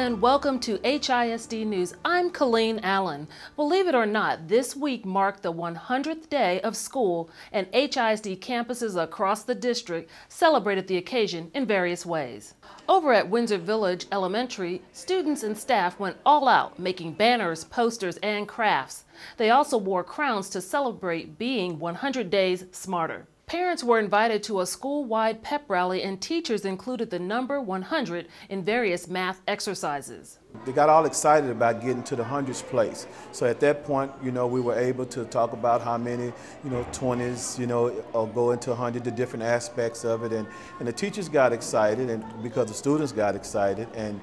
and welcome to HISD News. I'm Colleen Allen. Believe it or not, this week marked the 100th day of school, and HISD campuses across the district celebrated the occasion in various ways. Over at Windsor Village Elementary, students and staff went all out, making banners, posters, and crafts. They also wore crowns to celebrate being 100 days smarter. Parents were invited to a school-wide pep rally, and teachers included the number 100 in various math exercises. They got all excited about getting to the hundreds place. So at that point, we were able to talk about how many, 20s, or go into 100, the different aspects of it. And the teachers got excited, and because the students got excited. And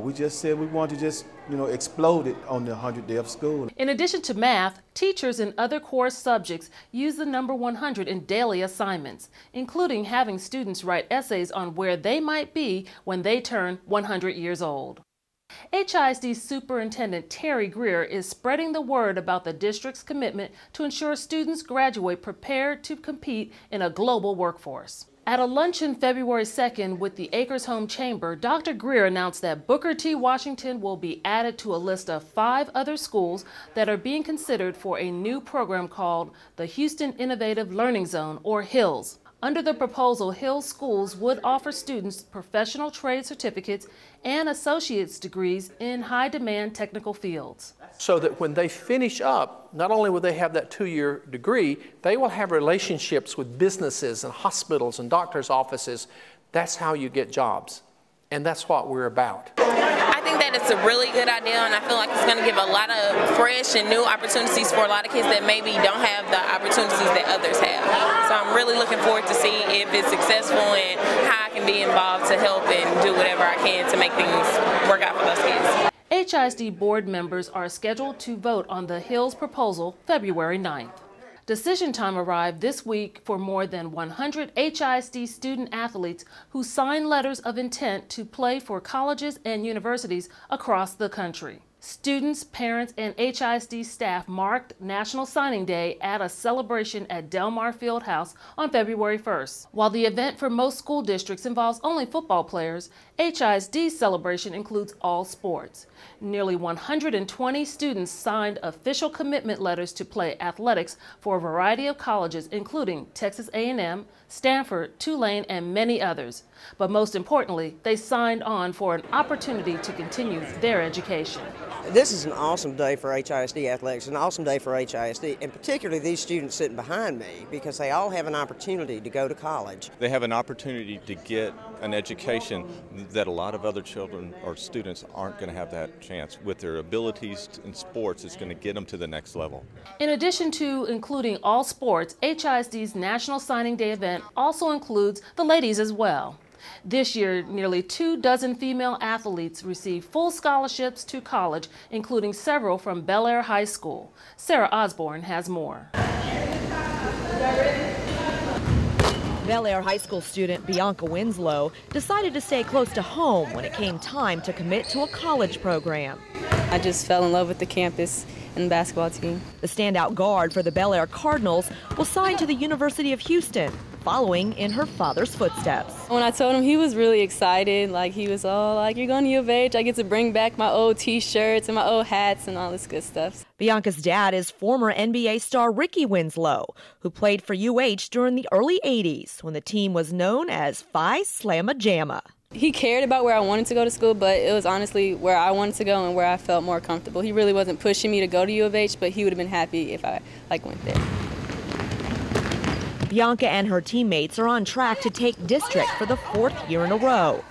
we just said we want to just, explode it on the 100th day of school. In addition to math, teachers in other core subjects use the number 100 in daily assignments, including having students write essays on where they might be when they turn 100 years old. HISD Superintendent Terry Greer is spreading the word about the district's commitment to ensure students graduate prepared to compete in a global workforce. At a luncheon February 2nd with the Acres Home Chamber, Dr. Greer announced that Booker T. Washington will be added to a list of 5 other schools that are being considered for a new program called the Houston Innovative Learning Zone, or HILZ. Under the proposal, HILZ schools would offer students professional trade certificates and associate's degrees in high-demand technical fields. So that when they finish up, not only will they have that 2-year degree, they will have relationships with businesses and hospitals and doctors' offices. That's how you get jobs, and that's what we're about. I think that it's a really good idea, and I feel like it's going to give a lot of fresh and new opportunities for a lot of kids that maybe don't have the opportunities that others have. So I'm really looking forward to see if it's successful and how I can be involved to help and do whatever I can to make things work out for those kids. HISD board members are scheduled to vote on the HILZ proposal February 9th. Decision time arrived this week for more than 100 HISD student athletes who signed letters of intent to play for colleges and universities across the country. Students, parents, and HISD staff marked National Signing Day at a celebration at Del Mar Fieldhouse on February 1st. While the event for most school districts involves only football players, HISD's celebration includes all sports. Nearly 120 students signed official commitment letters to play athletics for a variety of colleges, including Texas A&M, Stanford, Tulane, and many others. But most importantly, they signed on for an opportunity to continue their education. This is an awesome day for HISD athletics, an awesome day for HISD, and particularly these students sitting behind me, because they all have an opportunity to go to college. They have an opportunity to get an education that a lot of other children or students aren't going to have that chance. With their abilities in sports, it's going to get them to the next level. In addition to including all sports, HISD's National Signing Day event also includes the ladies as well. This year, nearly 24 female athletes received full scholarships to college, including several from Bel Air High School. Sarah Osborne has more. Bel Air High School student Bianca Winslow decided to stay close to home when it came time to commit to a college program. I just fell in love with the campus and the basketball team. The standout guard for the Bel Air Cardinals will sign to the University of Houston, following in her father's footsteps. When I told him, he was really excited. He was all like, "You're going to U of H. I get to bring back my old t-shirts and my old hats and all this good stuff." Bianca's dad is former NBA star Ricky Winslow, who played for UH during the early 80s when the team was known as Phi Slamma Jamma. He cared about where I wanted to go to school, but it was honestly where I wanted to go and where I felt more comfortable. He really wasn't pushing me to go to U of H, but he would have been happy if I went there. Bianca and her teammates are on track to take district for the 4th year in a row.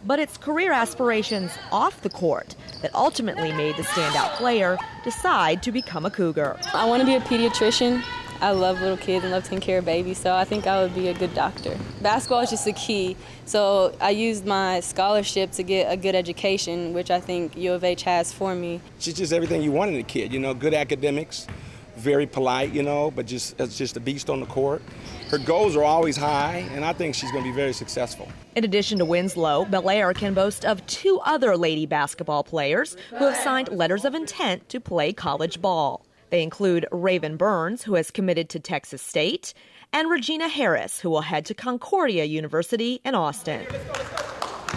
But it's career aspirations off the court that ultimately made the standout player decide to become a Cougar. I want to be a pediatrician. I love little kids and love taking care of babies, so I think I would be a good doctor. Basketball is just the key, so I used my scholarship to get a good education, which I think U of H has for me. She's just everything you want in a kid, good academics, very polite, but it's just a beast on the court. Her goals are always high, and I think she's going to be very successful. In addition to Winslow, Bel Air can boast of 2 other lady basketball players who have signed letters of intent to play college ball. They include Raven Burns, who has committed to Texas State, and Regina Harris, who will head to Concordia University in Austin.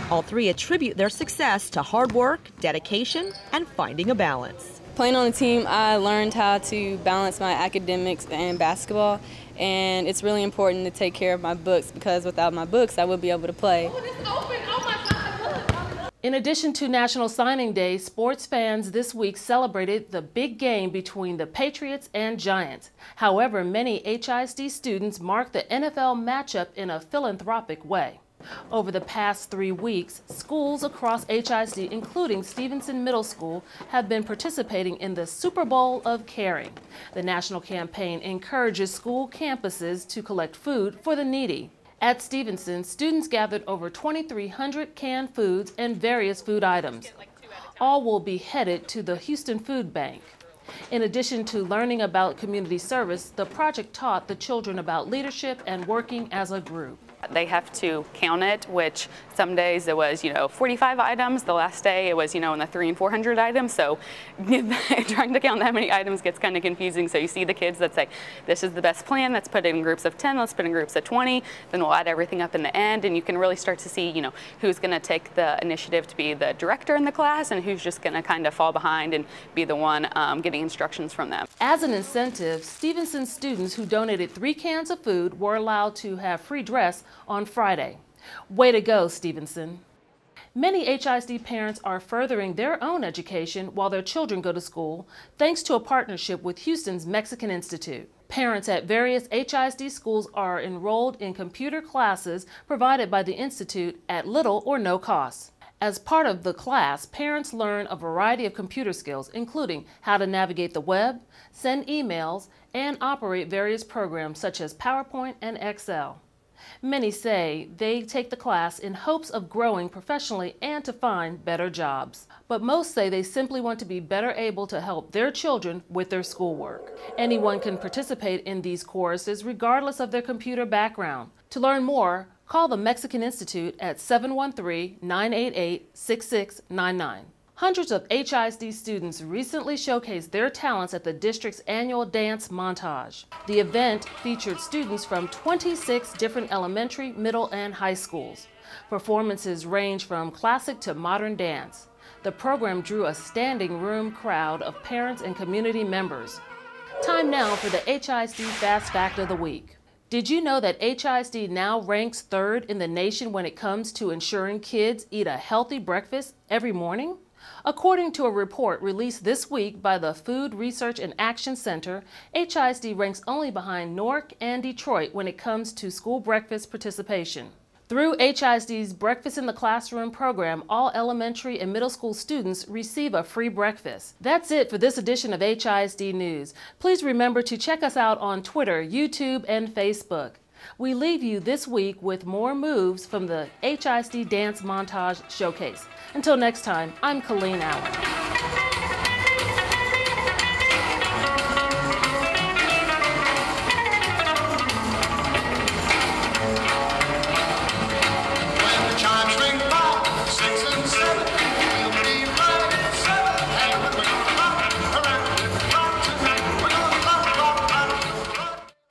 All three attribute their success to hard work, dedication, and finding a balance. Playing on the team, I learned how to balance my academics and basketball, and it's really important to take care of my books because without my books, I wouldn't be able to play. In addition to National Signing Day, sports fans this week celebrated the big game between the Patriots and Giants. However, many HISD students marked the NFL matchup in a philanthropic way. Over the past 3 weeks, schools across HISD, including Stevenson Middle School, have been participating in the Super Bowl of Caring. The national campaign encourages school campuses to collect food for the needy. At Stevenson, students gathered over 2,300 canned foods and various food items. All will be headed to the Houston Food Bank. In addition to learning about community service, the project taught the children about leadership and working as a group. They have to count it, which some days it was, 45 items. The last day it was, in the 300 and 400 items. So trying to count that many items gets kind of confusing. So you see the kids that say, this is the best plan. Let's put it in groups of 10. Let's put it in groups of 20. Then we'll add everything up in the end. And you can really start to see, who's going to take the initiative to be the director in the class and who's just going to kind of fall behind and be the one getting instructions from them. As an incentive, Stevenson students who donated 3 cans of food were allowed to have free dress on Friday. Way to go, Stevenson. Many HISD parents are furthering their own education while their children go to school, thanks to a partnership with Houston's Mexican Institute. Parents at various HISD schools are enrolled in computer classes provided by the Institute at little or no cost. As part of the class, parents learn a variety of computer skills, including how to navigate the web, send emails, and operate various programs such as PowerPoint and Excel. Many say they take the class in hopes of growing professionally and to find better jobs. But most say they simply want to be better able to help their children with their schoolwork. Anyone can participate in these courses regardless of their computer background. To learn more, call the Mexican Institute at 713-988-6699. Hundreds of HISD students recently showcased their talents at the district's annual dance montage. The event featured students from 26 different elementary, middle, and high schools. Performances range from classic to modern dance. The program drew a standing room crowd of parents and community members. Time now for the HISD Fast Fact of the Week. Did you know that HISD now ranks 3rd in the nation when it comes to ensuring kids eat a healthy breakfast every morning? According to a report released this week by the Food Research and Action Center, HISD ranks only behind Newark and Detroit when it comes to school breakfast participation. Through HISD's Breakfast in the Classroom program, all elementary and middle school students receive a free breakfast. That's it for this edition of HISD News. Please remember to check us out on Twitter, YouTube, and Facebook. We leave you this week with more moves from the HISD Dance Montage Showcase. Until next time, I'm Colleen Allen.